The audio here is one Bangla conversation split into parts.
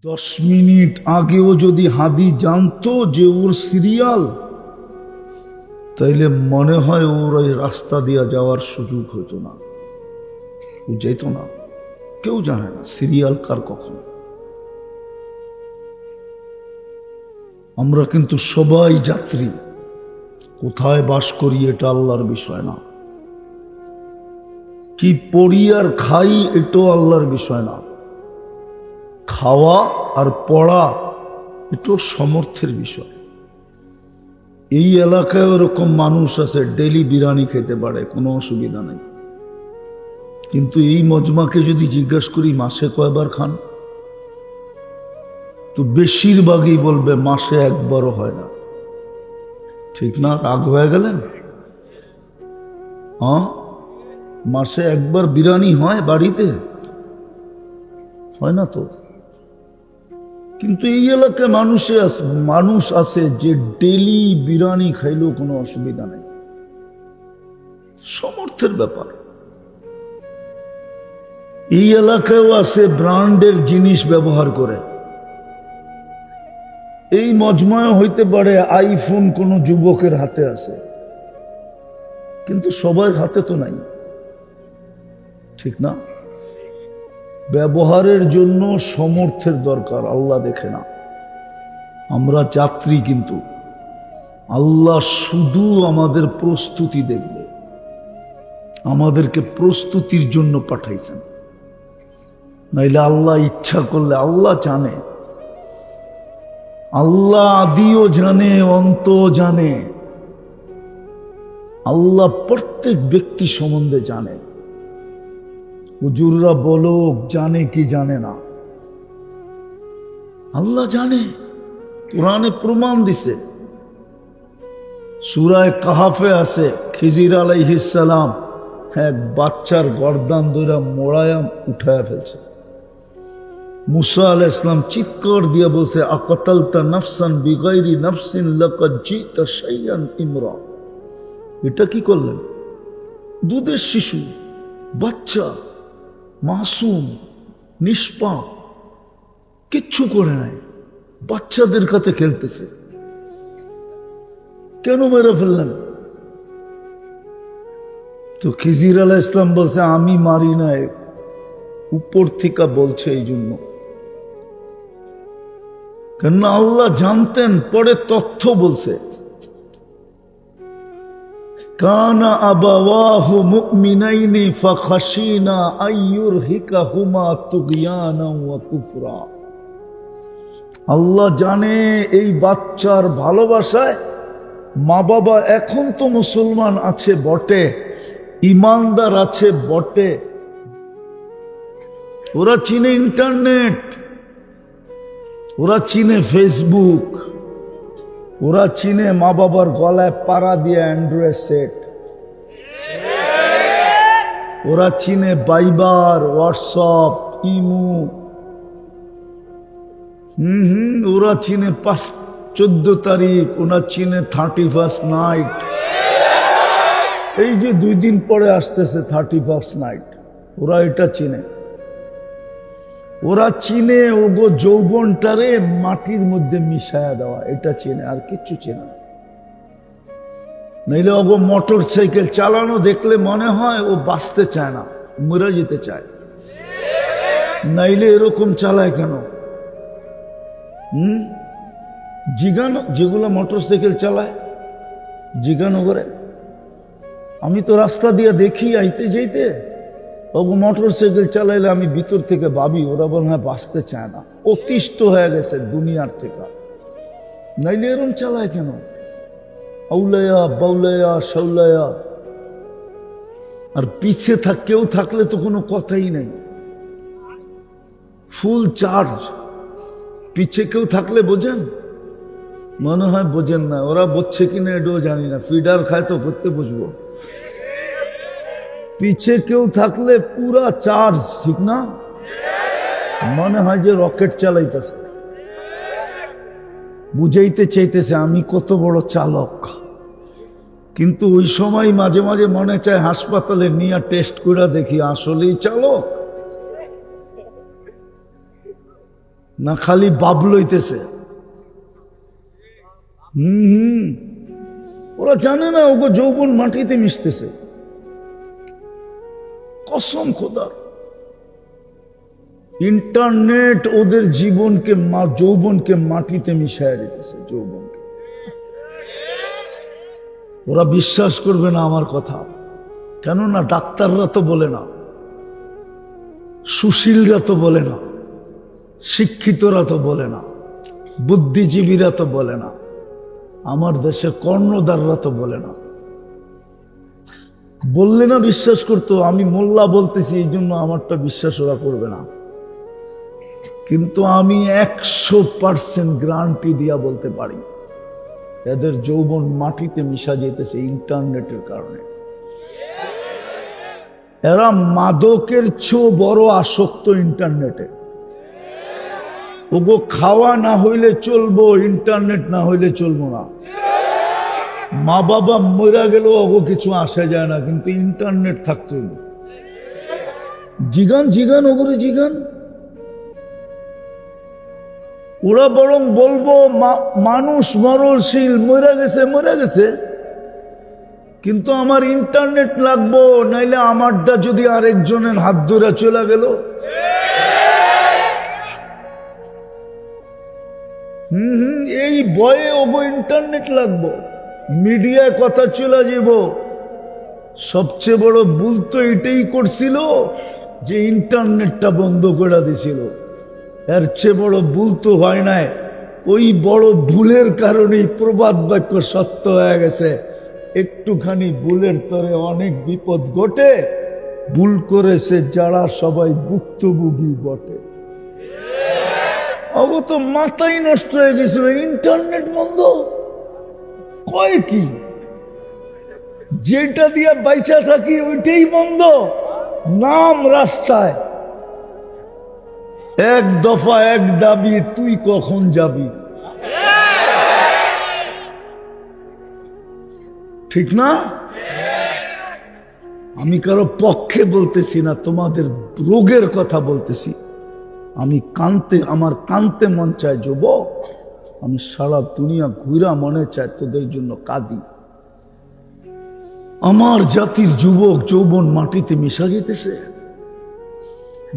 10 মিনিট আগেও যদি হাদি জানতো যে ওর সিরিয়াল, তাইলে মনে হয় ওর ওই রাস্তা দিয়ে যাওয়ার সুযোগ হতো না, ও যেত না। কেউ জানে না সিরিয়াল কার কখন। আমরা কিন্তু সবাই যাত্রী, কোথায় বাস করি এটা আল্লাহর বিষয় না, কি পড়ি আর খাই এটাও আল্লাহর বিষয় না, খাওয়া আর পড়া এটাও সমর্থের বিষয়। এই এলাকায় ওরকম মানুষ আছে ডেলি বিরিয়ানি খেতে পারে, কোনো অসুবিধা নেই, কিন্তু এই মজমাকে যদি জিজ্ঞাসা করি মাসে কয়বার খান, তো বেশিরভাগই বলবে মাসে একবারও হয় না। ঠিক না? রাগ হয়ে গেলেন? হ্যাঁ, মাসে একবার বিরিয়ানি হয় বাড়িতে? হয় না তো। কিন্তু এই এলাকায় মানুষ আছে যে ডেলি বিরিয়ানি খাইলেও কোনো অসুবিধা নেই, সমর্থের ব্যাপার। এই এলাকায়ও আছে ব্র্যান্ডের জিনিস ব্যবহার করে। এই মজমায় হইতে পারে আইফোন কোন যুবকের হাতে আছে, কিন্তু সবার হাতে তো নাই, ঠিক না? ব্যবহারের জন্য সমর্থের দরকার, আল্লাহ দেখে না। আমরা যাত্রী, কিন্তু আল্লাহ শুধু আমাদের প্রস্তুতি দেখবে, আমাদেরকে প্রস্তুতির জন্য পাঠাইছেন। নাইলে আল্লাহ ইচ্ছা করলে, আল্লাহ জানে, আল্লাহ আদিও জানে, অন্ত জানে, আল্লাহ প্রত্যেক ব্যক্তি সম্বন্ধে জানে। হুজুররা বলো জানে কি জানে না, আল্লাহ জানে, কোরআনে প্রমাণ দিছে। সূরা কাহাফে আছে, খিজির আলাইহিস সালাম এক বাচ্চার গর্দান ধরে মোড়ায়া উঠায়া ফেলছে। মুসা আলাইহিস সালাম চিৎকার দিয়ে বলছে, আকাতালতা নাফসান বিগাইরি নাফসিন লাকাদ জিতা শাইআন ইমরা। এটা কি করলেন? দুধের শিশু, বাচ্চা, মাসুম, নিষ্পাপ, কিচ্ছু করে নাই, বাচ্চাদের কাছে খেলতেছে, কেন মেরে ফেললেন? তো খিজির আলাইহিস সালাম বলছে, আমি মারি নাই, উপর থেকে বলছে এই জন্য। কেন আল্লাহ জানতেন, পরে তথ্য বলছে, কানা আবাওয়াহু মুমিনাইনি ফাখাশিনা আইয়ুরহিকাহুমা তুগয়ানা ওয়া কুফরা। আল্লাহ জানে এই বাচ্চার ভালোবাসায় মা বাবা এখন তো মুসলমান আছে বটে, ইমানদার আছে বটে, ওরা চিনে ইন্টারনেট, ওরা চিনে ফেসবুক, ওরা চিনে মা বাবার গলায় পাড়া দিয়ে অ্যান্ড্রয়েড সেট, ওরা চিনে ভাইবার, হোয়াটসঅ্যাপ, ইমো, ওরা চিনে 14 তারিখ, ওরা চিনে 31st নাইট। এই যে 2 দিন পরে আসতেছে 31st নাইট, ওরা এটা চিনে। ওরা চিনে ওগো যৌবনটারে মাটির মধ্যে মিশায়া দেওয়া, এটা চিনে, আর কিচ্ছু চেনে না। নইলে ওগো মোটর সাইকেল চালানো দেখলে মনে হয় ও বাঁচতে চায় না, মরে যেতে চায়। নাইলে এরকম চালায় কেন? জিজ্ঞানো, যেগুলো মোটর সাইকেল চালায় জিজ্ঞানো করে। আমি তো রাস্তা দিয়ে দেখি আইতে যাইতে, ওগো মোটর সাইকেল চালাইলে আমি ভিতর থেকে ভাবি ওরা বলে হ্যাঁ বাঁচতে চায় না, অতিষ্ঠ হয়ে গেছে দুনিয়ার থেকে। নাইলে এরম চালায় কেন? আউলায়া বাউলায়া সাউলায়া। আর পিছে কেউ থাকলে তো কোনো কথাই নেই, ফুল চার্জ। পিছে কেউ থাকলে বোঝেন? মনে হয় বোঝেন না। ওরা বুঝছে কিনা এটাও জানি না, ফিডার খায় তো করতে বুঝবো। পিছে কেউ থাকলে পুরা চার্জ, ঠিক না? মনে হয় যে রকেট চালাইতেছে, বুঝাইতে চাইতেছে আমি কত বড় চালক। কিন্তু ওই সময় মাঝে মাঝে মনে চায় হাসপাতালে নিয়ে টেস্ট করে দেখি আসলেই চালক। না খালি বাপ লইতেছে। ওরা জানে না ওগো যৌবন মাটিতে মিশতেছে। কসম খোদার, ইন্টারনেট ওদের জীবনকে যৌবনকে মাটিতে মিশায় দিতেছে। যৌবনকে ওরা বিশ্বাস করবে না আমার কথা, কেননা ডাক্তাররা তো বলে না, সুশীলরা তো বলে না, শিক্ষিতরা তো বলে না, বুদ্ধিজীবীরা তো বলে না, আমার দেশের কর্ণধাররা তো বলে না। বললে না বিশ্বাস করতো। আমি মোল্লা বলতেছি এই জন্য আমারটা বিশ্বাস ওরা করবে না, কিন্তু আমি 100% গ্যারান্টি দিয়া বলতে পারি এদের যৌবন মাটিতে মিশা যেতেছে ইন্টারনেটের কারণে। এরা মাদকের চেয়েও বড় আসক্ত ইন্টারনেটে। ওগো খাওয়া না হইলে চলবো, ইন্টারনেট না হইলে চলবো না। মা বাবা মরা গেল ওগো কিছু আসা যায় না, কিন্তু ইন্টারনেট থাকতে হইল। জিগান জিগান ওগরে জিগান। ওরা বরং বলবো মানুষ মরণশীল, মরে গেছে মরে গেছে, কিন্তু আমার ইন্টারনেট লাগবো, নাইলে আমারটা যদি আরেকজনের হাত ধরে চলে গেল। এই ভয়ে ওগো ইন্টারনেট লাগবো, মিডিয়ায় কথা চলে যাব। সবচেয়ে বড় ভুল তো এটাই করছিল যে ইন্টারনেটটা বন্ধ করে দিছিল। এর চেয়ে বড় ভুল তো হয় নাই। ওই বড় ভুলের কারণেই প্রবাদ বাক্য সত্য হয়ে গেছে। একটুখানি ভুলের তরে অনেক বিপদ ঘটে, ভুল করেছে যারা সবাই ভুক্তভোগী বটে। অব তো মাথাই নষ্ট হয়ে গেছিল, ইন্টারনেট বন্ধ কয় কি? যেটা দিয়ে বাইচা থাকি ওইটাই বন্ধ, নাম রাস্তায়। এক দফা এক দাবি, তুই কখন যাবি? ঠিক না? আমি কারো পক্ষে বলতেছি না, তোমাদের রোগের কথা বলতেছি। আমি আমার কানতে মন চায় যুবক, আমি সারা দুনিয়া ঘুরা মনে চায় তোদের জন্য কাঁদি। আমার জাতির যুবক যৌবন মাটিতে মিশা যেতেছে।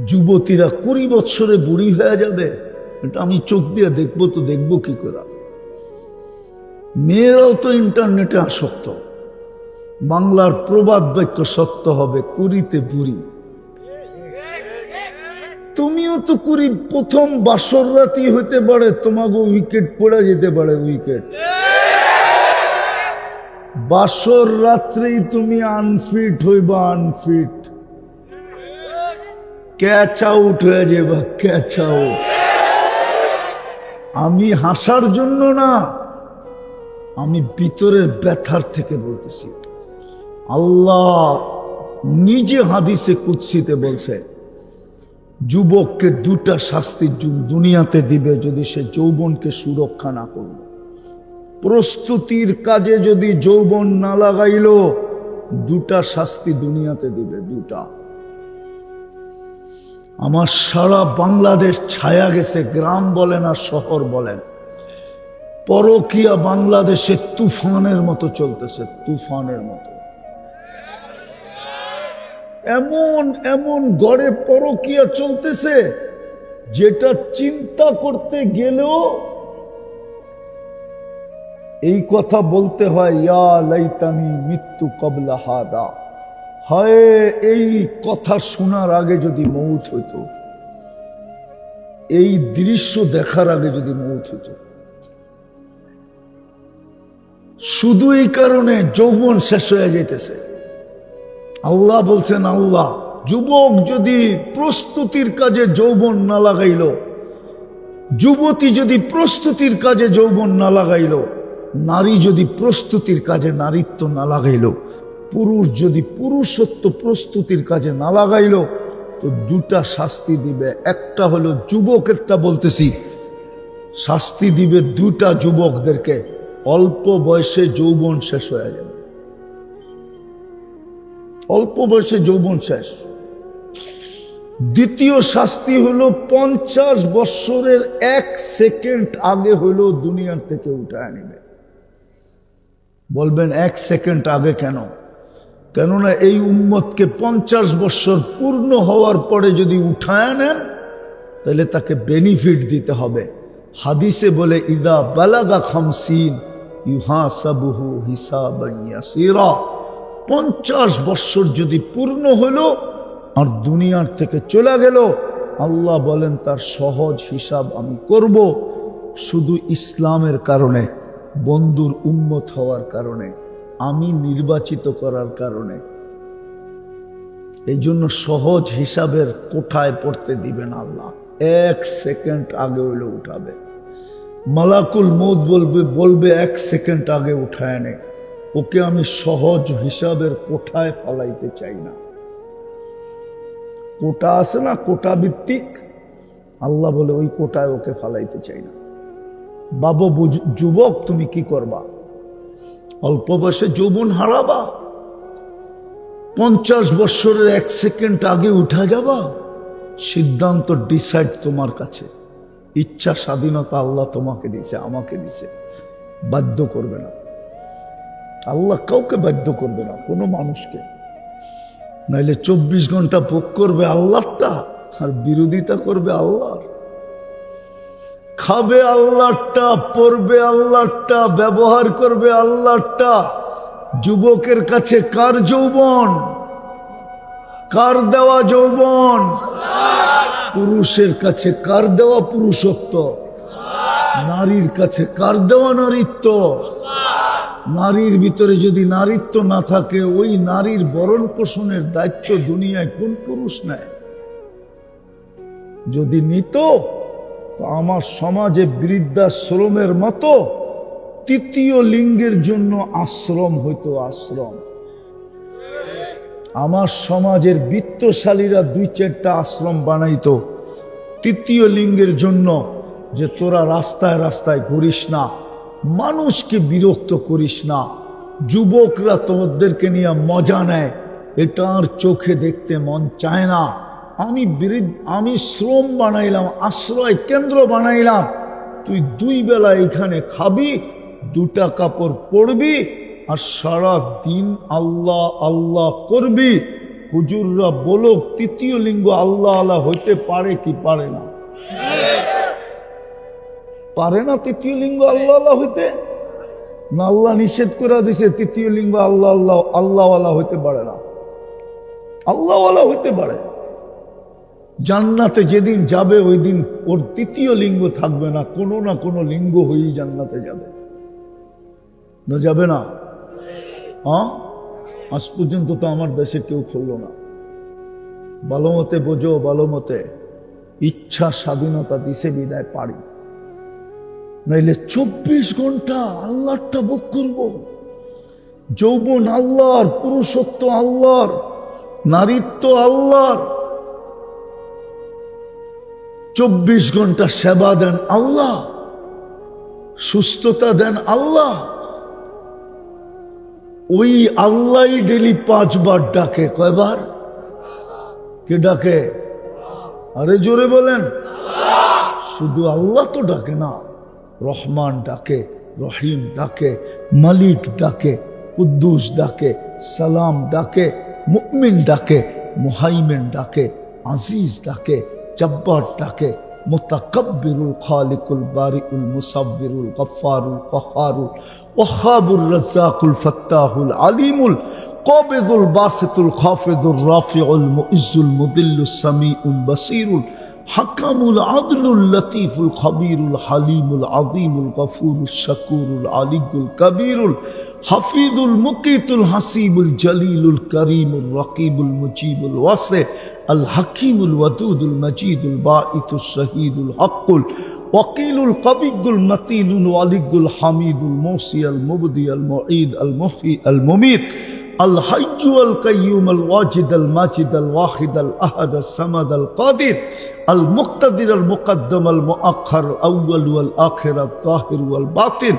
যুবতীরা 20 বছরে বুড়ি হয়ে যাবে, এটা আমি চোখ দিয়ে দেখবো, তো দেখবো কি করে? মেয়েরাও তো ইন্টারনেটে আসক্ত। বাংলার প্রবাদ বাক্য সত্য হবে, কুড়িতে বুড়ি। তুমিও তো কুড়ি, প্রথম বাসর রাতি হইতে পারে, তোমাকে উইকেট পড়ে যেতে পারে। উইকেট বাসর রাত্রেই তুমি আনফিট হইবা, আনফিট, ক্যাচ আউট হয়ে যাবা, ক্যাচ আউট। আমি হাসার জন্য না, আমি ভিতরের ব্যথার থেকে বলতেছি। আল্লাহ নিজে হাদিসে কুদসিতে বলছে, যুবককে 2টা শাস্তি দুনিয়াতে দিবে যদি সে যৌবনকে সুরক্ষা না করল। প্রস্তুতির কাজে যদি যৌবন না লাগাইল, 2টা শাস্তি দুনিয়াতে দিবে, 2টা। আমার সারা বাংলাদেশ ছায়া গেছে, গ্রাম বলেন আর শহর বলেন। পরকিয়া বাংলাদেশে তুফানের মতো চলতেছে, তুফানের মতো। এমন এমন গড়ে পরকিয়া চলতেছে যেটা চিন্তা করতে গেলেও এই কথা বলতে হয়, ইয়া লাইতানি মৃত্যু কবলা হাদা। হায়, এই কথা শোনার আগে যদি মৌত হইতো, এই দৃশ্য দেখার আগে যদি মৌত হইতো। শুধু এই কারণে যৌবন শেষ হয়ে যাইতেছে। আল্লাহ বলছেন, আল্লাহ যুবক যদি প্রস্তুতির কাজে যৌবন না লাগাইল, যুবতী যদি প্রস্তুতির কাজে যৌবন না লাগাইল, নারী যদি প্রস্তুতির কাজে নারীত্ব না লাগাইল, পুরুষ যদি পুরুষত্ব প্রস্তুতির কাজে না লাগাইল, তো 2টা শাস্তি দিবে। একটা হলো যুবকেরটা বলতেছি, শাস্তি দিবে 2টা যুবকদেরকে। অল্প বয়সে যৌবন শেষ হয়ে যাবে, অল্প বয়সে যৌবন শেষ। দ্বিতীয় শাস্তি হলো 50 বৎসরের 1 সেকেন্ড আগে হলো দুনিয়ার থেকে উঠায় নেবে। বলবেন 1 সেকেন্ড আগে কেন? কেননা এই উম্মতকে 50 বৎসর পূর্ণ হওয়ার পরে যদি উঠায় নেন তাহলে তাকে বেনিফিট দিতে হবে। হাদিসে বলে ইদা বালাগা 50 ইউহাসাবুহু হিসাবান ইয়াসীরা। 50 বৎসর যদি পূর্ণ হলো আর দুনিয়ার থেকে চলে গেল, আল্লাহ বলেন তার সহজ হিসাব আমি করব, শুধু ইসলামের কারণে, বন্ধুর উম্মত হওয়ার কারণে, আমি নির্বাচিত করার কারণে। এই জন্য সহজ হিসাবের কোঠায় পড়তে দিবেন আল্লাহ। 1 সেকেন্ড আগে হইলে উঠাবে। মালাকুল মউত বলবে 1 সেকেন্ড আগে উঠায় নে, ওকে আমি সহজ হিসাবের কোঠায় ফলাইতে চাই না। কোটা আছে না, কোটা ভিত্তিক, আল্লাহ বলে ওই কোটায় ওকে ফালাইতে চাই না। বাবা যুবক তুমি কি করবা? অল্প বয়সে যৌবন হারাবা? 50 বৎসরের 1 সেকেন্ড আগে উঠা যাবা? সিদ্ধান্ত ডিসাইড তোমার কাছে। ইচ্ছা স্বাধীনতা আল্লাহ তোমাকে দিছে, আমাকে দিছে, বাধ্য করবে না আল্লাহ, কাউকে বাধ্য করবে না কোনো মানুষকে। নাইলে 24 ঘন্টা ভোগ করবে আল্লাহটা আর বিরোধিতা করবে আল্লাহর। খাবে আল্লাহটা, পড়বে আল্লাহটা, ব্যবহার করবে আল্লাহটা। যুবকের কাছে কার যৌবন? কার দেওয়া যৌবন? পুরুষের কাছে কার দেওয়া পুরুষত্ব? নারীর কাছে কার দেওয়া নারীত্ব? নারীর ভিতরে যদি নারীত্ব না থাকে, ওই নারীর ভরণ পোষণের দায়িত্ব দুনিয়ায় কোন পুরুষ নেয়? যদি নিত তো আমার সমাজে বৃদ্ধাশ্রমের মতো 3য় লিঙ্গের জন্য আশ্রম হইতো, আশ্রম। আমার সমাজের বিত্তশালীরা 2-4টা আশ্রম বানাইতো 3য় লিঙ্গের জন্য, যে তোরা রাস্তায় রাস্তায় ঘুরিস না, মানুষকে বিরক্ত করিস না, যুবকরা তোমাদেরকে নিয়ে মজা নেয়, এটা আর চোখে দেখতে মন চায় না। আমি শ্রম বানাইলাম, আশ্রয় কেন্দ্র বানাইলাম, তুই 2 বেলা এখানে খাবি, 2টা কাপড় পরবি আর সারা দিন আল্লাহ আল্লাহ করবি। হুজুররা বলো 3য় লিঙ্গ আল্লাহ আল্লাহ হইতে পারে কি পারে না? পারে না 3য় লিঙ্গ আল্লাহ আল্লাহ হইতে? না আল্লাহ নিষেধ করে দিছে 3য় লিঙ্গ আল্লাহ আল্লাহ আল্লাহ আল্লাহ হইতে পারে না? আল্লাহ আল্লাহ হইতে পারে। জান্নাতে যেদিন যাবে ওই দিন ওর 3য় লিঙ্গ থাকবে না, কোনো না কোনো লিঙ্গ হয়েই জান্নাতে যাবে, না যাবে না? হ্যাঁ, আজ পর্যন্ত তো আমার দেশে কেউ খুলল না। ভালো মতে বোঝো, ভালো মতে। ইচ্ছা স্বাধীনতা দিছে বিদায় পারি, নাইলে 24 ঘন্টা আল্লাহটা ভোগ করব। যৌবন আল্লাহর, পুরুষত্ব আল্লাহর, নারীত্ব আল্লাহর। 24 ঘন্টা সেবা দেন আল্লাহ, সুস্থতা দেন আল্লাহ। ওই আল্লাহ ডেলি 5 বার ডাকে। কয়বার? কে ডাকে? আরে জোরে বলেন। শুধু আল্লাহ তো ডাকে না, রহমান ডাকে, রহিম ডাকে, মালিক ডাকে, কুদ্দুস ডাকে, সালাম ডাকে, মুমিন ডাকে, মুহাইমিন ডাকে, আজিজ ডাকে, জব্বার ডাকে, মুতাকাব্বিরুল খালিকুল বারিউল মুসাব্বিরুল গফফারুল কহারুল ওয়াহাবুর রাজ্জাকুল ফাত্তাহুল আলিমুল কাবিদুল বাসিতুল খাফিদুর রাফিউল মুইজ্জুল মুদিল্লুস সামিউল বাসিরুল হাকামুল আদলুল লতীফুল খবীরুল হালিমুল আযীমুল গফুরুশ শাকুরুল আলিয়ুল কবীরুল হাফিজুল মুকিতুল হাসিবুল জলিলুল করিমুল রকিবুল মুজিবুল ওয়াসি আল হাকিমুল ওয়াদুদুল মজিদুল বাঈসুশ শহীদুল হকুল ওয়াকিলুল কবিয়ুল মতিনুল ওয়ালিয়ুল হামিদুল মুসি আল মুবদি আল মুঈদ আল মুহয়ি আল মুমীত الحي القيوم الواجد الماجد الواحد الأحد الصمد القادر المقتدر المقدم المؤخر الأول والآخر الظاهر والباطن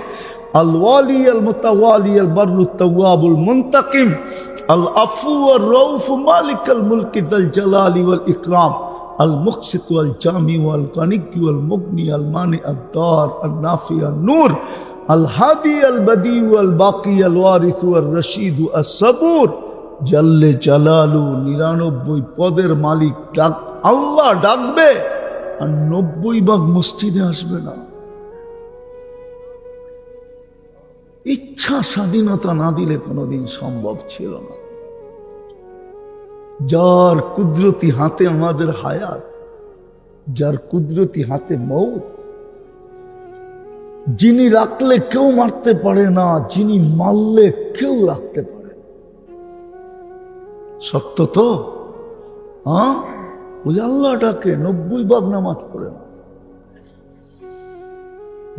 الوالي المتوالي البر التواب المنتقم العفو الرؤوف مالك الملك ذا الجلال والإكرام المقسط والجامع والغني والمغني المانع الضار النافع النور الهادي البديع والباقي الوارث والرشيد الصبور جل جلاله 99 পদের মালিক আল্লাহ ডাকবে আর 90 ভাগ মসজিদে আসবে না। ইচ্ছা স্বাধীনতা না দিলে কোনোদিন সম্ভব ছিল না। যার কুদরতি হাতে আমাদের হায়াত, যার কুদরতি হাতে মৌত, যিনি রাখলে কেউ মারতে পারে না, যিনি মারলে কেউ রাখতে পারে না। সত্য তো? ওই আল্লাহটাকে 90 ভাগ নামাজ পড়ে না।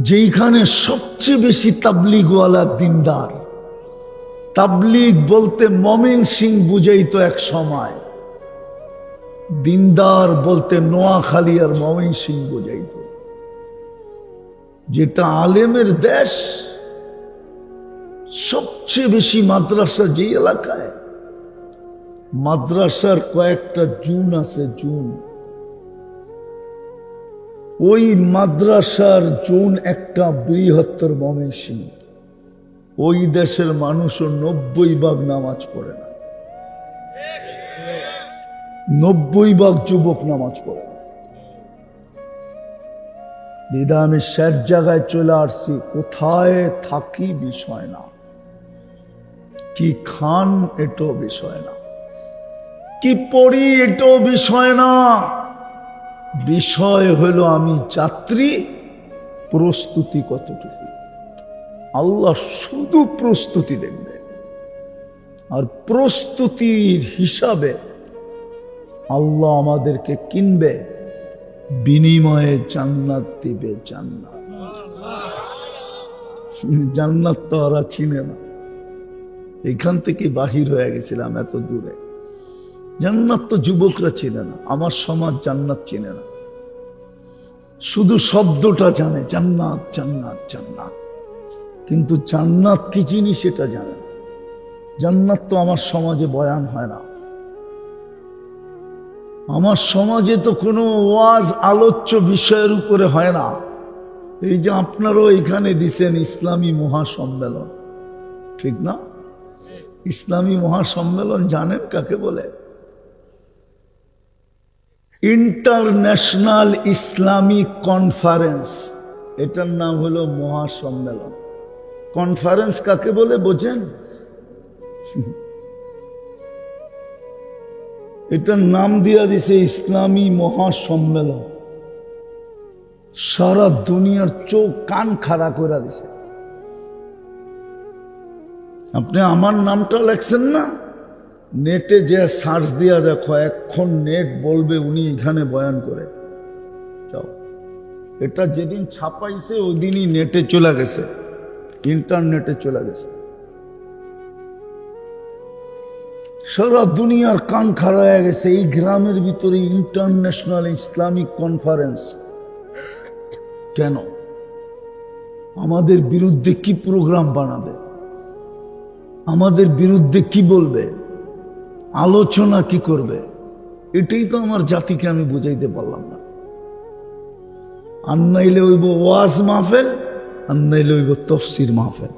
যেইখানে সবচেয়ে বেশি তাবলিগওয়ালা দিনদার, তাবলিগ বলতে মমিন সিং বুঝাইতো এক সময়, দিনদার বলতে নোয়াখালী আর মমিন সিং বুঝাইতো। যেটা আলেমের দেশ, সবচেয়ে বেশি মাদ্রাসা যে এলাকায়, মাদ্রাসার কয়েকটা জুন আছে, জুন, ওই মাদ্রাসার জুন একটা বৃহত্তর ময়মনসিংহ। ওই দেশের মানুষও 90 ভাগ নামাজ পড়ে না, 90 ভাগ যুবক নামাজ পড়ে না। দিদা আমি শেষ জায়গায় চলে আসছি, কোথায় থাকি বিষয় না, কি খান এটাও বিষয় না, কি পড়ি এটাও বিষয় না। বিষয় হলো আমি যাত্রী, প্রস্তুতি কতটুকু। আল্লাহ শুধু প্রস্তুতি দেখবে, আর প্রস্তুতির হিসাবে আল্লাহ আমাদেরকে কিনবে, বিনিময়ে জান্নাত দিবে। জান্নাত, জান্নাত তো ওরা চিনে না। এখান থেকে বাহির হয়ে গেছিলাম এত দূরে। জান্নাত তো যুবকরা চিনে না, আমার সমাজ জান্নাত চিনে না, শুধু শব্দটা জানে জান্নাত জান্নাত জান্নাত, কিন্তু জান্নাত কি জিনিস সেটা জানে না। জান্নাত তো আমার সমাজে বয়ান হয় না, আমার সমাজে তো কোনো ওয়াজ আলোচ্য বিষয়ের উপরে হয় না। এই যে আপনারও এখানে দিছেন ইসলামী মহাসম্মেলন, ঠিক না? ইসলামী মহাসম্মেলন জানেন কাকে বলে? ইন্টারন্যাশনাল ইসলামিক কনফারেন্স, এটার নাম হলো মহাসম্মেলন। কনফারেন্স কাকে বলে বোঝেন? এটার নাম দিয়া দিছে ইসলামী মহাসম্মেলন। সারা দুনিয়ার চোখ কান খাড়া করে দিছে। আপনি আমার নামটা লেখছেন না, নেটে যে সার্চ দিয়া দেখো, এখন নেট বলবে উনি এখানে বয়ান করে যাও। এটা যেদিন ছাপাইছে ওই দিনই নেটে চলে গেছে, ইন্টারনেটে চলে গেছে। সারা দুনিয়ার কান খাড়া হয়ে গেছে। এই গ্রামের ভিতরে ইন্টারন্যাশনাল ইসলামিক কনফারেন্স কেন? আমাদের বিরুদ্ধে কি প্রোগ্রাম বানাবে, আমাদের বিরুদ্ধে কি বলবে, আলোচনা কি করবে? এটাই তো আমার জাতিকে আমি বুঝাইতে পারলাম না। আর নাইলে হইব ওয়াজ মাহফিল, আর নাইলে হইব তফসির মাহফিল।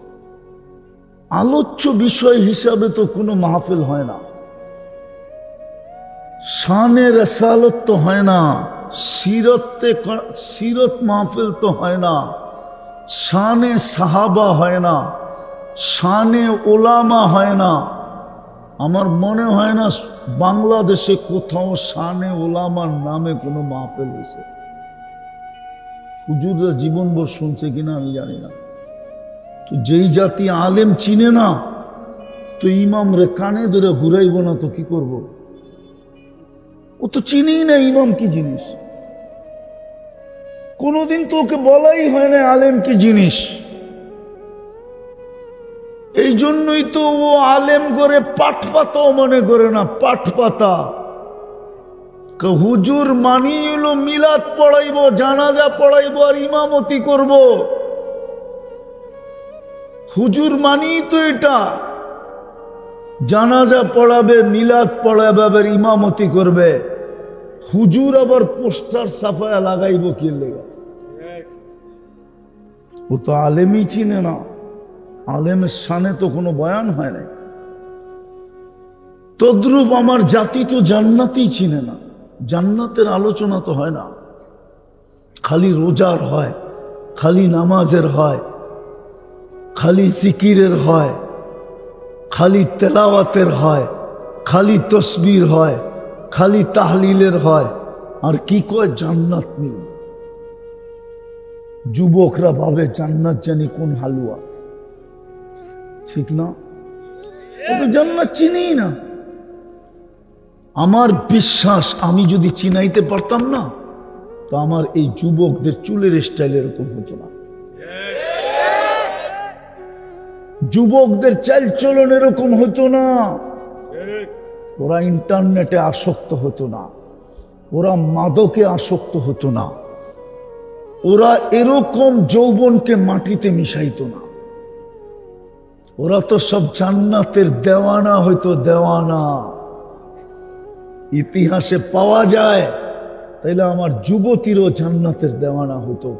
আলোচ্য বিষয় হিসাবে তো কোনো মাহফিল হয় না, শানে রসালত তো হয় না, সিরত মাহফিল তো হয় না, শানে সাহাবা হয় না, শানে ওলামা হয় না। আমার মনে হয় না বাংলাদেশে কোথাও শানে ওলামার নামে কোনো মাহফিল হয়েছে। হুজুররা জীবনভর শুনছে কিনা আমি জানি না। তো যেই জাতি আলেম চিনে না, তো ইমাম রে কানে ধরে ঘুরাইব না তো কি করব? ও তো চিনেই না ইমাম কি জিনিস, কোনোদিন তো ওকে বলাই হয় না আলেম কি জিনিস। এই জন্যই তো ও আলেম করে পাট পাতাও মনে করে না, পাট পাতা। হুজুর মানি হলো মিলাদ পড়াইব, জানাজা পড়াইব আর ইমামতি করব। হুজুর মানি তো এটা, জানাজা পড়াবে, মিলাদ পড়াবে, আবার ইমামতি করবে। হুজুর আবার পোস্টার সাফায়া লাগাইব কি লেগা? ও তো আলেমই চিনে না, আলেমের সানে তো কোনো বয়ান হয় নাই। তদ্রূপ আমার জাতি তো জান্নাতই চিনে না, জান্নাতের আলোচনা তো হয় না। খালি রোজার হয়, খালি নামাজের হয়, খালি জিকিরের হয়, খালি তেলাওয়াতের হয়, খালি তসবির হয়, খালি তাহলিলের হয়। আর কি কয় জান্নাত নেই। যুবকরা ভাবে জান্নাত জানি কোন হালুয়া, ঠিক না? ও তো জান্নাত চিনি না। আমার বিশ্বাস আমি যদি চিনাইতে পারতাম না, তো আমার এই যুবকদের চুলের স্টাইল এরকম হতো না, যুবকদের চালচলন এরকম হতো না, ওরা ইন্টারনেটে আসক্ত হতো না, ওরা মাদকে আসক্ত হতো না, ওরা এরকম যৌবনকে মাটিতে মিশাইতো না। ওরা তো সব জান্নাতের দেওয়ানা হইতো, দেওয়ানা। ইতিহাসে পাওয়া যায়। তাইলে আমার যুবতীরও জান্নাতের দেওয়ানা হতো,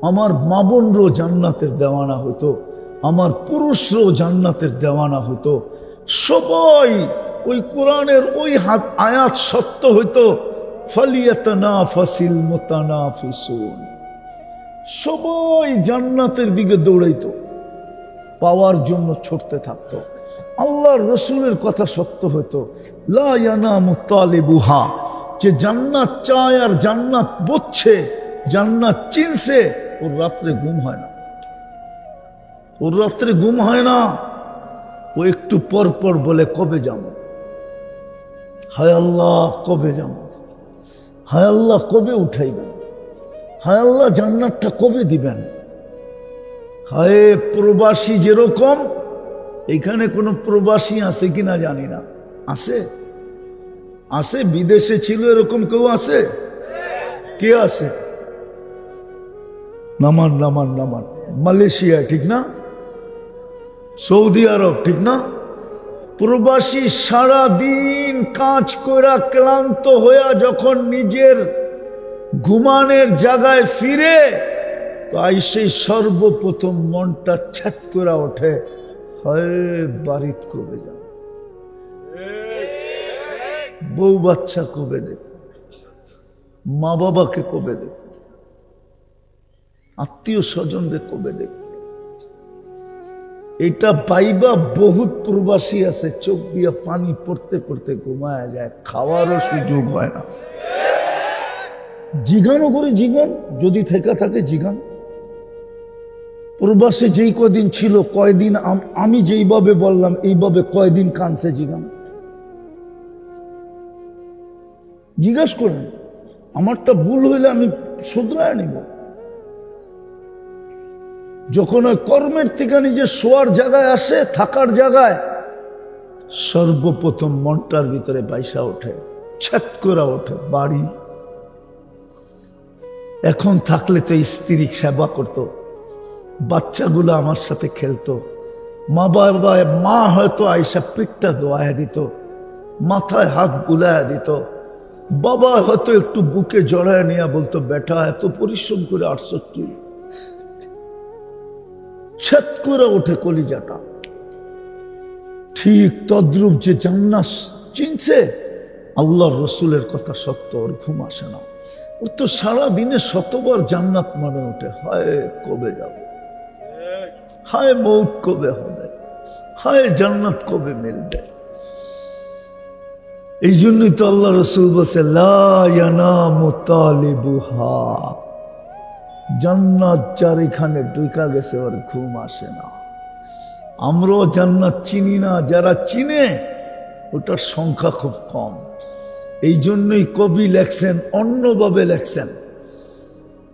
আমার মা বোনরও জান্নাতের দেওয়ানা হতো, আমার পুরুষরাও জান্নাতের দেওয়ানা হতো। সবাই ওই কোরআনের ওই আয়াত সত্য হইতো, ফালিয়াতানাফাসিল মুতানাফিসুন। সবাই জান্নাতের দিকে দৌড়াইতো, পাওয়ার জন্য ছুটতে থাকতো। আল্লাহর রসুলের কথা সত্য হতো, লা ইয়ানামু তালিবুহা, যে জান্নাত চায় আর জান্নাত বুঝছে, জান্নাত চিনছে, ওর রাত্রে ঘুম হয় না, ওর রাত্রে ঘুম হয় না। ও একটু পর পর বলে কবে যাবো, হায় আল্লাহ কবে যাবো, হায় আল্লাহ কবে উঠাইবেন, হায় আল্লাহ জান্নাতটা কবে দিবেন। হায় প্রবাসী যেরকম, এখানে কোনো প্রবাসী আছে কিনা জানি না, আছে? আছে, বিদেশে ছিল এরকম কেউ আছে? কে আছে? নামান নামান নামান। মালয়েশিয়া ঠিক না, সৌদি আরব ঠিক না? প্রবাসী সারা দিন কাজ কইরা ক্লান্ত হইয়া যখন নিজের ঘুমানের জায়গায় ফিরে, তো সেই সর্বপ্রথম মনটা ছ্যাত করে ওঠে, হয় বাড়িত কবে যাব, বউ বাচ্চা কবে দেখ, মা বাবাকে কবে দেখ, আত্মীয় স্বজনরে কবে দেখ। এটা পাইবা বহুত প্রবাসী আছে, চোখ দিয়া পানি পড়তে পড়তে ঘুমায় যায়, খাওয়ারও সুযোগ হয় না। জিগানও করে, জিগান যদি থেকে থাকে জিগান। প্রবাসে যেই কদিন ছিল, কয়দিন আমি যেইভাবে বললাম এইভাবে কয়দিন কানছে জিগান, জিজ্ঞাসা করেন। আমারটা ভুল হইলে আমি শুধরায় নিব। যখন ওই কর্মের থেকে নিজের শোয়ার জায়গায় আসে, থাকার জায়গায়, সর্বপ্রথম মনটার ভিতরে বাইসা ওঠে, ছ্যাত করে ওঠে বাড়ি। এখন থাকলে তো স্ত্রী সেবা করত, বাচ্চাগুলো আমার সাথে খেলতো, মা বাবা, মা হয়তো আইসা পিঠটা দোয়ায় দিত, মাথায় হাত বুলায় দিত, বাবা হয়তো একটু বুকে জড়ায় নিয়ে বলতো, বেটা এত পরিশ্রম করে 68, ছ্যাত করে ওঠে কলিজাটা। ঠিক তদ্রূপ যে জান্নাত চিনছে, আল্লাহর রসুলের কথা সত্য, ওর ঘুম আসে না। ওর তো সারা দিনে শতবার জান্নাত মনে ওঠে, হায় কবে যাব, হায় মৌত কবে হবে, হায় জান্নাত কবে মিলবে। এই জন্যই তো আল্লাহ রসুল বলছে, লা ইয়ানামু তালিবুহা, জান্নাত যার এখানে ঢুকা গেছে ওর ঘুম আসে না। আমরাও জান্নাত চিনি না, যারা চিনে ওটার সংখ্যা খুব কম। এই জন্যই কবি লেখছেন, অন্যভাবে লেখছেন,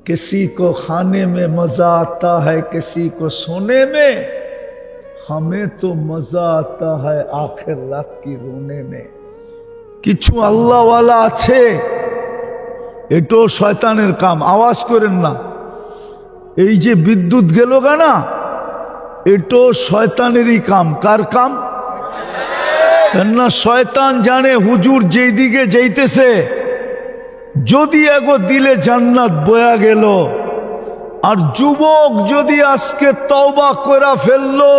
किसी को खाने में मजा आता है, किसी को सोने में, हमें तो मजा आता है आखिर रात की रोने में। কিছু আল্লাহওয়ালা আছে, এটাও শয়তানের কাম। আওয়াজ করেন না। এই যে বিদ্যুৎ গেল না, এটাও শয়তানেরই কাম। কার কাম? কেননা শয়তান জানে হুজুর যেই দিকে যাইতেছে, যদি এগো দিলে জান্নাত বয়া গেল, আর যুবক যদি আজকে তওবা কইরা ফেললো,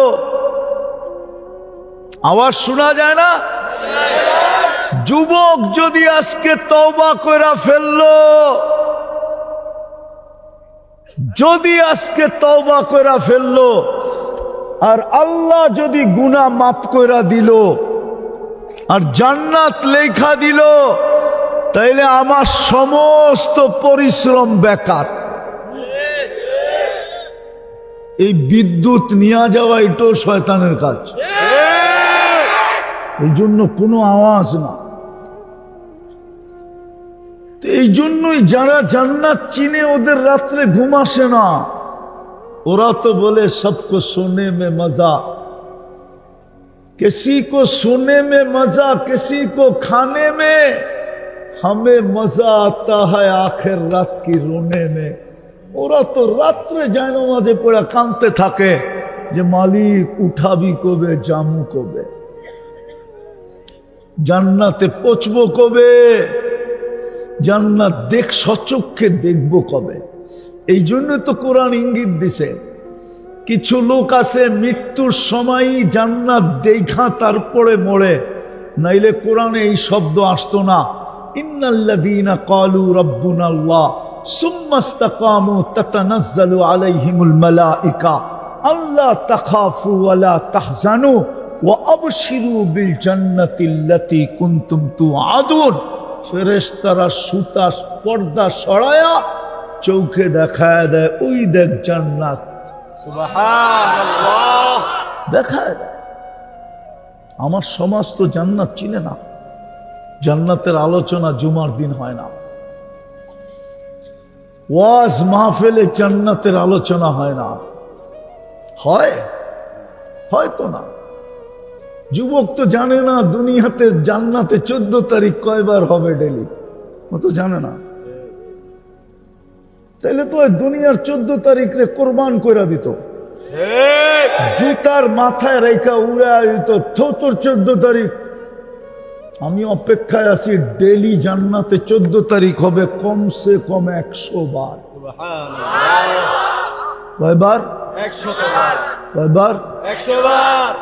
আওয়াজ শোনা যায় না? যুবক যদি আজকে তওবা কইরা ফেললো, যদি আজকে তওবা কইরা ফেললো, আর আল্লাহ যদি গুনাহ মাফ কইরা দিল, আর জান্নাত লেখা দিল, তাইলে আমার সমস্ত পরিশ্রম বেকার। এই বিদ্যুৎ নিয়ে যাওয়া এটাও শয়তানের কাজ। এই জন্য কোনো আওয়াজ না। এই জন্যই যারা জান্নাত চিনে ওদের রাত্রে ঘুম আসে না। ওরা তো বলে সবকো সোনে মে মজা, किसी को सोने में मजा, किसी को खाने में, हमें मजा आता है आखिर रात की रोने में। ওরা তো রাত্রে যায় নামাজে পড়ে কাঁদতে থাকে যে মালিক উঠাবি কবে, জামু কবে, জান্নাতে পৌঁছবো কবে, জান্নাত দেখ সচক্ষে দেখবো কবে। এই জন্য তো কোরআন ইঙ্গিত দিছে, কিছু লোক আছে মৃত্যুর সময়ই জান্নাত দেখা তারপরে মরে, নাইলে কোরআনে এই শব্দ আসতো না। ইন্নাল্লাযীনা ক্বালু রাব্বুনাল্লাহ সুম্মা ইসতাকামু তাতানাজ্জালু আলাইহিমুল মালায়েকা আল্লা তাখাফু ওয়া লা তাহজানু ওয়া আবশিরু বিল জান্নাতিল্লাতী কুনতুম তুআদুন। ফেরেশতারা সুতা পর্দা সরায়া চোখে দেখায় দেয়, ওই দেখ জান্নাত। সুবহানাল্লাহ, দেখায় দেয়। আমার সমাজ তো জান্নাত চিনে না। জান্নাতের আলোচনা জুমার দিন হয় না, ওয়াজ মাহফিলে জান্নাতের আলোচনা হয় না। হয়? হয়তো না। যুবক তো জানে না দুনিয়াতে জান্নাতে 14 তারিখ কয়বার হবে ডেলি, ও তো জানে না। তাইলে তো দুনিয়ার 14 তারিখে কোরবান করে দিত, জুতার মাথায় রেখা উড়ে দিত, তোর 14 তারিখ। আমি অপেক্ষায় আছি, ডেলি জান্নাতে 14 তারিখ হবে কমসে কম 100 বার। কয়বার? 100 বার। কয়বার? 100 বার।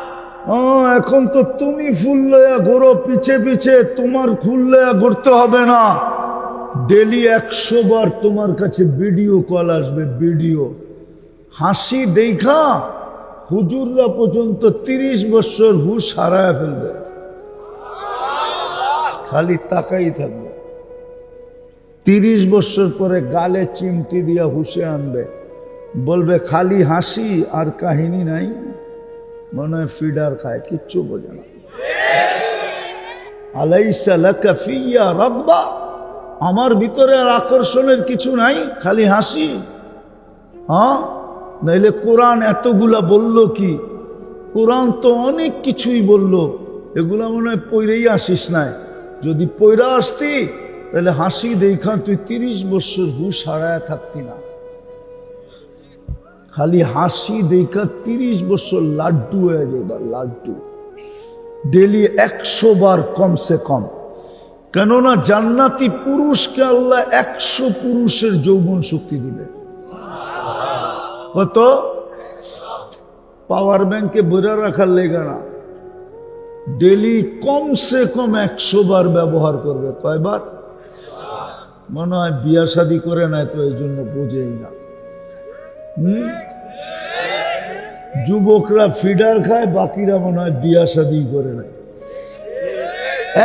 এখন তো তুমি ফুল লয়া ঘোরো পিছে পিছে, তোমার ফুল লয়া ঘুরতে হবে না। ডেলি 100 বার তোমার কাছে ভিডিও কল আসবে, ভিডিও। হাসি দেখা হুজুররা পর্যন্ত 30 বছর হুশ হারায় ফেলবে, খালি তাকাই থাকবে। 30 বছর পরে গালে চিমটি দিয়া হুশে আনবে, বলবে খালি হাসি আর কাহিনী নাই, মনে হয় ফিডার খায়, কিচ্ছু বোঝে না। আলাইসা লাকা ফিয়া রাব্বা, আমার ভিতরে আর আকর্ষণের কিছু নাই, খালি হাসি। হ্যাঁ, নাইলে কোরআন এতগুলা বলল কি? কোরআন তো অনেক কিছুই বলল, এগুলা মনে হয় পইরেই আসিস নাই। যদি পইরা আসতি তাহলে হাসি দেখা তুই 30 বছর হুশ হারায় থাকতি না। খালি হাসি দেখা 30 বছর লাড্ডু হয়ে যাবে, লাড্ডু। ডেলি 100 বার কমসে কম। কেননা জান্নাতি পুরুষকে আল্লাহ 100 পুরুষের যৌবন শক্তি দিবে। কত? পাওয়ার ব্যাংকে ভরে রাখার লেগে না, ডেলি কমসে কম 100 বার ব্যবহার করবে। কয়বার? মনে হয় বিয়া শাদী করে নাই তো এই জন্য বোঝেই না। যুবকরা ফিডার খায়, বাকিরা মনে হয় বিয়া শাদী করে নাই।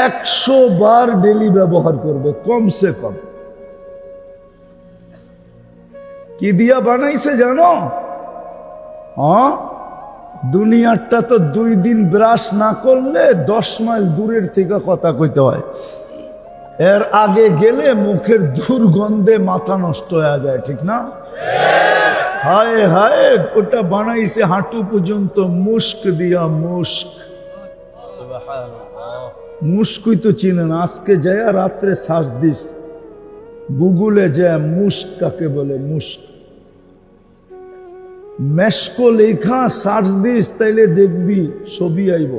100 বার ডেলি ব্যবহার করবে কমসে কম। কি দিয়া বানাইছে জানো? হ্যাঁ, দুনিয়াটা তো 2 দিন ব্রাশ না করলে 10 মাইল দূরের থেকে কথা কইতে হয়। এর আগে গেলে মুখের দুর্গন্ধে মাথা নষ্ট হয়ে যায়, ঠিক না? হায় হায়, ওটা বানাইছে হাঁটু পর্যন্ত মুস্ক দিয়া, মুস্ক। মুস্কই তো চিনেন, আজকে যায় রাত্রে সার্চ দিস গুগলে, যায় মুস্ক কাকে বলে, মুস্ক মেশকো লেখা সার্চ দিস, তাইলে দেখবি ছবি আইব।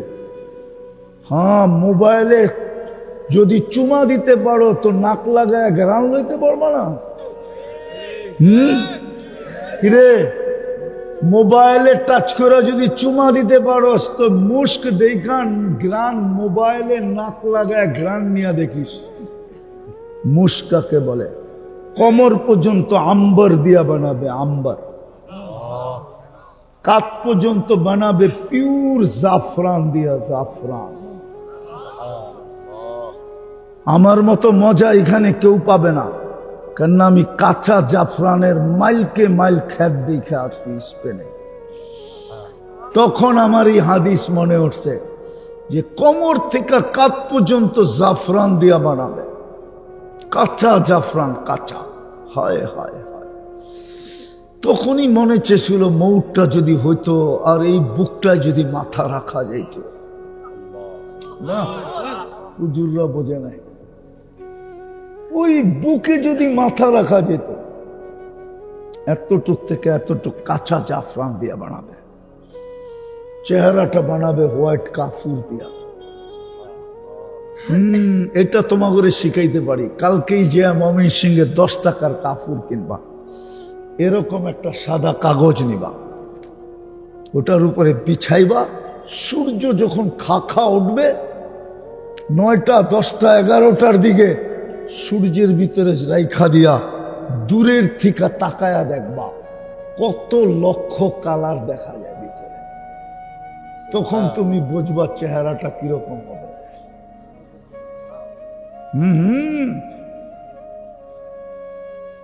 হ্যাঁ, মোবাইলে যদি চুমা দিতে পারো তো নাক লাগায় গ্রান লইতে পারবো না? কিরে, মোবাইলে টাচ করে যদি চুমা দিতে পারো তো মুস্ক দেখান গ্রান মোবাইলে নাক লাগায় গ্রান নিয়ে দেখিস। মুস্ক কাকে বলে? কমর পর্যন্ত আম্বার দিয়া বানাবে, আম্বার। কাত পর্যন্ত বানাবে পিওর জাফরান দিয়া, জাফরান। আমার মতো মজা এখানে কেউ পাবে না, কেন আমি কাঁচা জাফরানের মাইলকে মাইল খ্যাত দেখে আসছি স্পেনে। তখন আমার এই হাদিস মনে উঠছে যে কোমর থেকে কাত পর্যন্ত জাফরান দিয়া বানাবে, কাঁচা জাফরান, কাঁচা। হায় হায় হায়, তখনই মনে চেয়েছিল মৌতটা যদি হইতো আর এই বুকটায় যদি মাথা রাখা যাইত। না, হুজুররা বোঝে নাই, ওই বুকে যদি মাথা রাখা যেত, এতটুক থেকে এতটুক কাঁচা জাফরান দিয়া বানাবে, চেহারাটা বানাবে হোয়াইট কাফুর দিয়া। এটা তোমাকে শিখাইতে পারি। কালকেই যে মমিন সিংহে 10 টাকার কাফুর কিনবা, এরকম একটা সাদা কাগজ নিবা, ওটার উপরে বিছাইবা, সূর্য যখন খা উঠবে 9টা, 10টা, 11টার দিকে সূর্যের ভিতরে রাইখা দিয়া দূরের থেকে তাকায়া দেখবা কত লক্ষ কালার দেখা যায় ভিতরে। তখন তুমি বুঝবা চেহারাটা কিরকম হবে।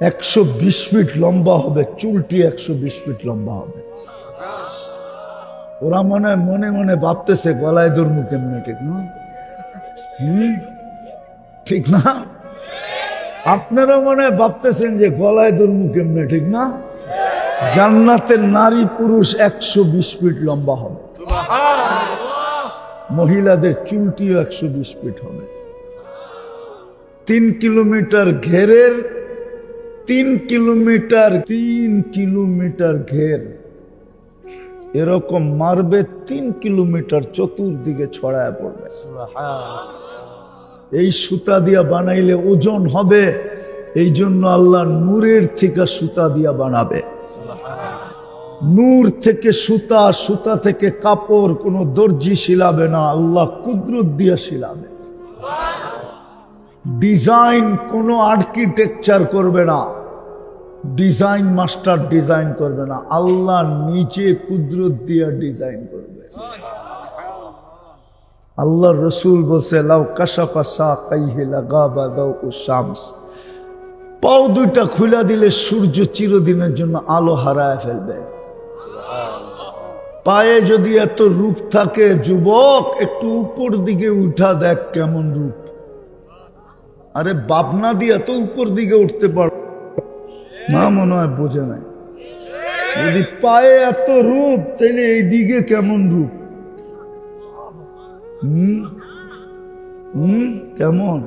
120 ফিট লম্বা হবে, চুলটি 120 ফিট লম্বা হবে। ওরা মনে মনে ভাবতেছে গলায় ধর্মু কেমনে, ঠিক না? ঠিক না? আপনারা মনে ভাবতেছেন যে গলায় ধর্মু কেমনে, ঠিক না? জান্নাতের নারী পুরুষ 120 ফিট লম্বা হবে, মহিলাদের চুলটিও 120 ফিট হবে। 3 কিলোমিটার ঘেরের, 3 কিলোমিটার ঘের এরকম মারবে, 3 কিলোমিটার চতুর্দিকে ছড়ায় পড়বে। এই সুতা দিয়া বানাইলে ওজন হবে, এই জন্য আল্লাহ নূরের থেকে সুতা দিয়া বানাবে। নূর থেকে সুতা, সুতা থেকে কাপড়, কোন দর্জি শিলাবে না, আল্লাহ কুদরত দিয়া শিলাবে। ডিজাইন কোন আর্কিটেকচার করবে না, ডিজাইন মাস্টার ডিজাইন করবে না, আল্লাহ নিজে কুদরত দিয়া ডিজাইন করবে। আল্লাহ রসুল বলছে লাউ কাশাফা সাকাইহি লাগাবা দাউ শামস, পাও দুইটা খুলে দিলে সূর্য চিরদিনের জন্য আলো হারায় ফেলবে। পায়ে যদি এত রূপ থাকে, যুবক একটু উপর দিকে উঠা দেখ কেমন রূপ। আরে বাপনা দিয়ে এত উপর দিকে উঠতে পারো না, মনে হয় বোঝে নাই। যদি পায়ে এত রূপ, তাহলে এই দিকে কেমন রূপ? কেমন?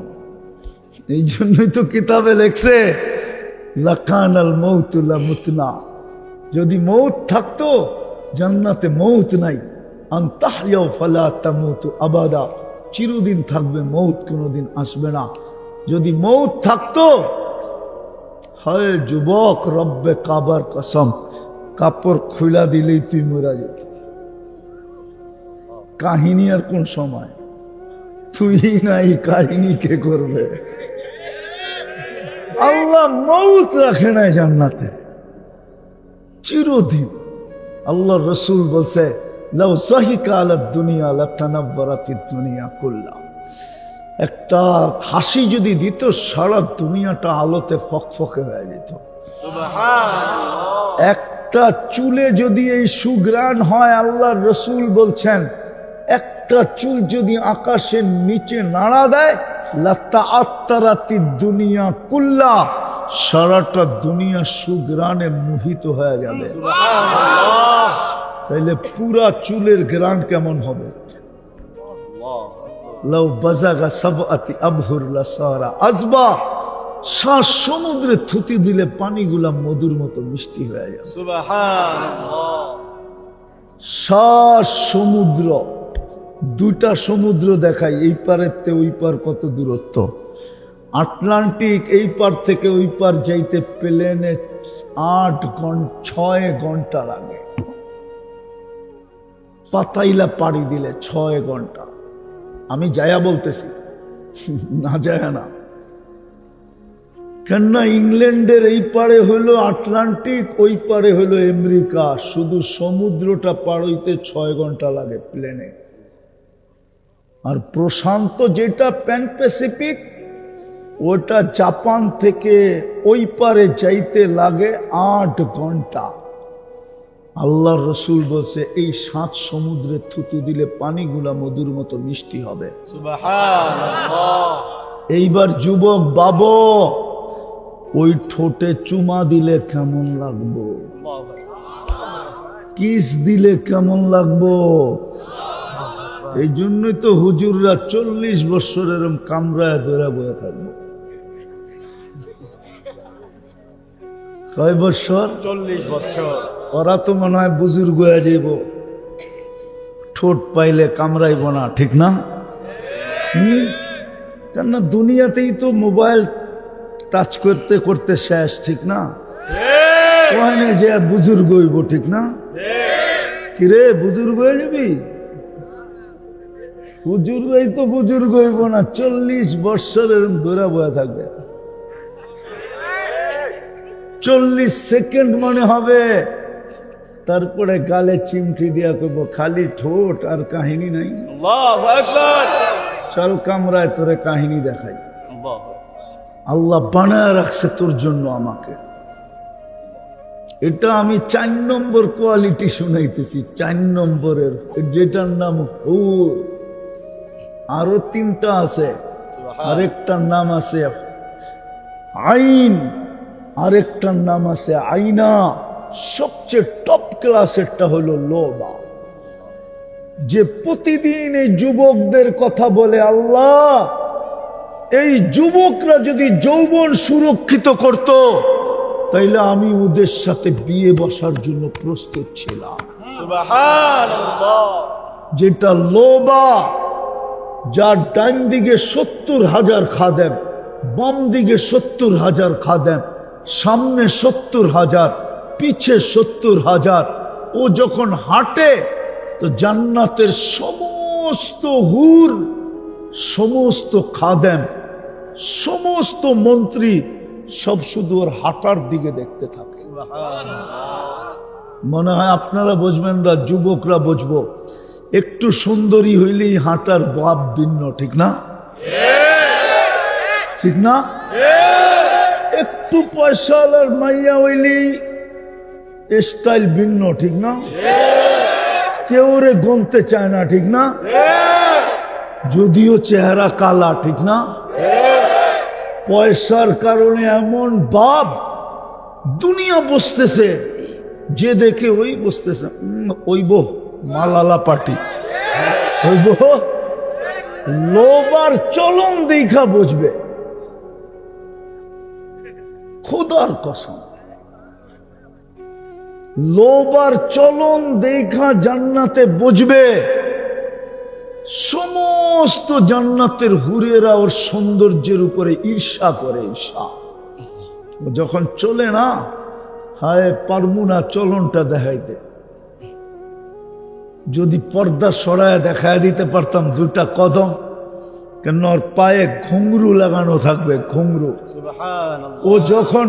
এই জন্যই তো কিতাবে লেখছে লাকানাল মাউতু লামুতনা, যদি মৌত থাকতো, জান্নাতে মৌত নাই, আন তাহইয়াও ফালা তামুতু আবাদা, চিরদিন থাকবে, মৌত কোনোদিন আসবে না। যদি মৌত থাকতো, হয় যুবক রব্বে কাবার কসম, কাপড় খুলা দিলেই তুই মরা যেত। কাহিনী আর কোন সময়? তুই নাই, কাহিনী কে করবে? আল্লাহ মৌত রাখে নাই জান্নাতে, চিরদিন। আল্লাহ রসুল বলছে লাউ যাহিকা আলা দুনিয়া লাতানাব্বারাতিদ দুনিয়া কুল্লা, একটা হাসি যদি দিত, সারা দুনিয়াটা আলোতে ফকফকে হয়ে যেত। একটা চুলে যদি এই সুগ্রাণ হয়, আল্লাহ রসুল বলছেন একটা চুল যদি আকাশের নিচে নাড়া দেয়, লাতাআত্তারাতিদ দুনিয়া কুল্লা, সারাটা দুনিয়া সুগ্রানে মোহিত হয়ে যাবে। তাইলে পুরা চুলের গ্রান কেমন হবে? লাউ বাজাগা সাবআতি আবহুর লাসারা আজবা, 7 সমুদ্রে থুতি দিলে পানিগুলা মধুর মতো মিষ্টি হয়ে যাবে। সুবহানাল্লাহ। 7 সমুদ্র, 2টা সমুদ্র দেখাই, এই পারেতে ওই পার কত দূরত্ব। আটলান্টিক এই পার থেকে ওই পার যাইতে প্লেনে 6 ঘন্টা লাগে, পাতাইলা পাড়ি দিলে 6 ঘন্টা। আমি যায়া বলতেছি, না যায় না। কেননা ইংল্যান্ডের এই পারে হলো আটলান্টিক, ওই পারে হলো আমেরিকা, শুধু সমুদ্রটা পার হইতে 6 ঘন্টা লাগে প্লেনে। আর প্রশান্ত যেটা প্যান প্যাসিফিক, ওটা জাপান থেকে ওই পারে যাইতে লাগে 8 ঘন্টা। আল্লাহর রসুল বলছে এই 7 সমুদ্রে থুতু দিলে পানিগুলা মধুর মতো মিষ্টি হবে। সুবহানাল্লাহ। এইবার যুবক বাবু, ওই ঠোঁটে চুমা দিলে কেমন লাগবো? কিস দিলে কেমন লাগবো? এই জন্যই তো হুজুররা 40 বছর এরম কামরায় ধরে বয়ে থাকবো। কয় বছর? 40 বছর। ওরা তো মনে হয় বুজুর্গ হয়ে যাইব, ঠোঁট পাইলে কামড়াইব না, ঠিক না? কেননা দুনিয়াতেই তো মোবাইল টাচ করতে করতে শেষ, ঠিক না? ওখানে যে বুজুর্গ হইব, ঠিক না? কিরে বুজুর্গ হয়ে যাবি? বুজুর্গই তো বুজুর্গ হইব না, 40 বছরের ধরে বয়ে থাকবে। 40 সেকেন্ড মনে হবে, তারপরে গালে চিমটি দিয়া করবো খালি ঠোঁট আর কাহিনী নাই। আল্লাহু আকবার। চল কামরায় তোরে কাহিনী দেখাই। আল্লাহ। আল্লাহ বানায় রাখছে তোর জন্য আমাকে। এটা আমি 4 নম্বর কোয়ালিটি শুনাইতেছি, 4 নম্বরের, যেটার নাম হুর। আরো 3টা আছে, আরেকটার নাম আছে আইন, আরেকটার নাম আছে আইনা। সবচেয়ে টপ ক্লাসেরটা হলো লোবা, যে প্রতিদিন এই যুবকদের কথা বলে, আল্লাহ এই যুবকরা যদি যৌবন সুরক্ষিত করত, তাইলে আমি ওদের সাথে বিয়ে বসার জন্য প্রস্তুত ছিলাম। সুবহানাল্লাহ। যেটা লোবা, যার ডান দিকে 70,000 খাদেম, বাম দিকে 70,000 খাদেম, সামনে 70,000, পিছে 70,000। ও যখন হাঁটে তো জান্নাতের সমস্ত হুর, সমস্ত খাদেম, সমস্ত মন্ত্রী সব শুধু ওর হাঁটার দিকে দেখতে থাকে। মনে হয় আপনারা বুঝবেন না, যুবকরা বুঝবো। একটু সুন্দরী হইলেই হাঁটার বাপ ভিন্ন, ঠিক না? ঠিক না? একটু পয়সাওয়ালার মাইয়া হইলেই স্টাইল ভিন্ন, ঠিক না? কেউ রে গমতে চায় না, ঠিক না? যদিও চেহারা কালা, ঠিক না? পয়সার কারণে এমন বাপ, দুনিয়া বসতেছে, যে দেখে ওই বসতেছে, ওইব মালালা পার্টি, ওইব। লোবার চলন দেখা বুঝবে, খোদার কসম। লোবার চলন দেখা জান্নাতে বুঝবে। সমস্ত জান্নাতের হুরেরা ওর সৌন্দর্যের উপরে ঈর্ষা করে, ঈর্ষা। যখন চলে না, হায় পারবো না চলনটা দেখাইতে। যদি পর্দা সরায় দেখায় দিতে পারতাম 2টা কদম, কেন ওর পায়ে ঘুংরু লাগানো থাকবে, ঘুংরু। সুবহানাল্লাহ। ও যখন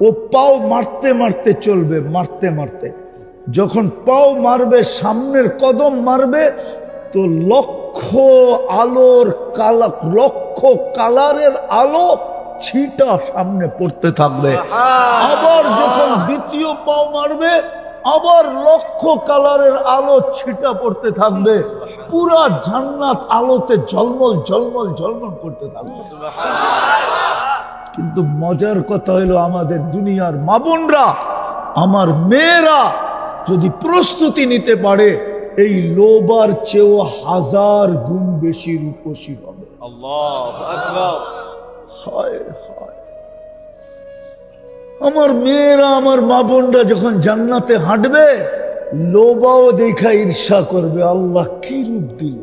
ও পাও মারতে মারতে চলবে, মারতে মারতে যখন পাও মারবে, সামনের কদম মারবে, তো লক্ষ আলোর কালা, লক্ষ কালারের আলো ছিটা সামনে পড়তে থাকবে। আবার যখন দ্বিতীয় পাও মারবে, আবার লক্ষ কালারের আলো ছিটা পড়তে থাকবে। পুরা জান্নাত আলোতে ঝলমল ঝলমল ঝলমল করতে থাকবে। কিন্তু মজার কথা হলো আমাদের দুনিয়ার মা বোনরা, আমার মেয়েরা যদি প্রস্তুতি নিতে পারে, এই লোবার চেয়েও 1000 গুণ বেশি রূপসী হবে। আল্লাহু আকবার। হায় হায়, আমার মেয়েরা, আমার মা বোনরা যখন জান্নাতে হাঁটবে, লোবাও দেখা ঈর্ষা করবে, আল্লাহ কি রূপ দিল।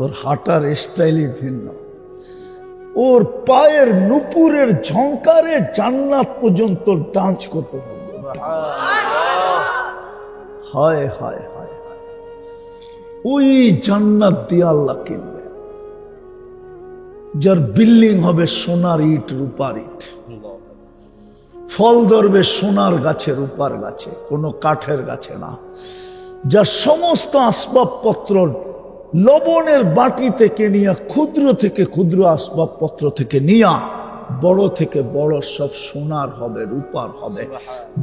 ওর হাঁটার স্টাইলই ভিন্ন, ওর পায়ের নুপুরের ঝংকারে জান্নাত পর্যন্ত ডান্স করতে পারবে। হায় হায় হায় হায়, ওই জান্নাত দিয়ে আল্লাহ কিনবে, যার বিল্ডিং হবে সোনার ইট, রূপার ইট, ফল ধরবে সোনার গাছে, রূপার গাছে, কোনো কাঠের গাছে না, যার সমস্ত আসবাবপত্র লবণের বাটি থেকে নিয়ে, ক্ষুদ্র থেকে ক্ষুদ্র আসবাবপত্র থেকে নিয়ে, বড় থেকে বড় সব সোনার হবে, রূপার হবে,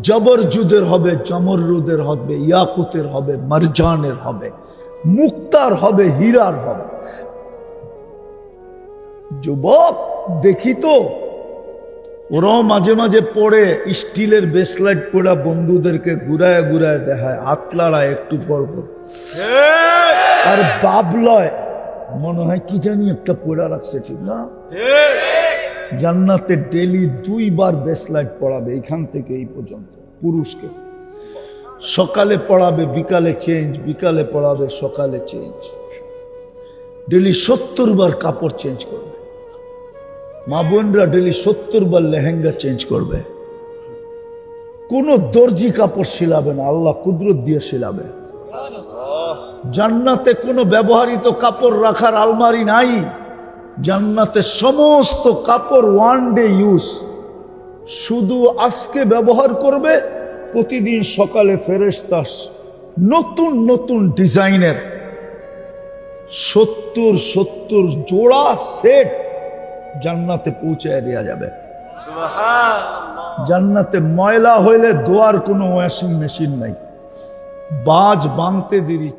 জবরজুদের হবে, জমররুদের হবে, ইয়াকুতের হবে, মারজানের হবে, মুক্তার হবে, হীরার হবে। যুবক দেখি তো, ওরাও মাঝে মাঝে পড়ে স্টিলের বেসলাইট পড়া বন্ধুদেরকে ঘুরায় ঘুরায় দেখায়, হাত লড়ায় একটু পর পর, আর বাবলয় মনে হয় কি জানি একটা পড়া রাখছে, ঠিক না? জান্নাতে ডেলি 2 বার বেসলাইট পড়াবে, এখান থেকে এই পর্যন্ত পুরুষকে। সকালে পড়াবে, বিকালে চেঞ্জ, বিকালে পড়াবে, সকালে চেঞ্জ। ডেলি 70 বার কাপড় চেঞ্জ করবে। মা বোনরা ডেলি 70 বার লেহেঙ্গা চেঞ্জ করবে। কোন দর্জি কাপড় সিলাবে না, আল্লাহ কুদরত দিয়ে সিলাবে। জান্নাতে কোনো ব্যবহৃত কাপড় রাখার আলমারি নাই। জান্নাতে সমস্ত কাপড় 1 ডে ইউজ, শুধু আজকে ব্যবহার করবে। প্রতিদিন সকালে ফেরেশতা নতুন নতুন ডিজাইনের 70 জোড়া সেট জান্নাতে পৌঁছায় দেওয়া যাবে। সুবহানাল্লাহ। জান্নাতে ময়লা হইলে ধোয়ার কোনো ওয়াশিং মেশিন নাই, বাজ বাঁধতে দেরি।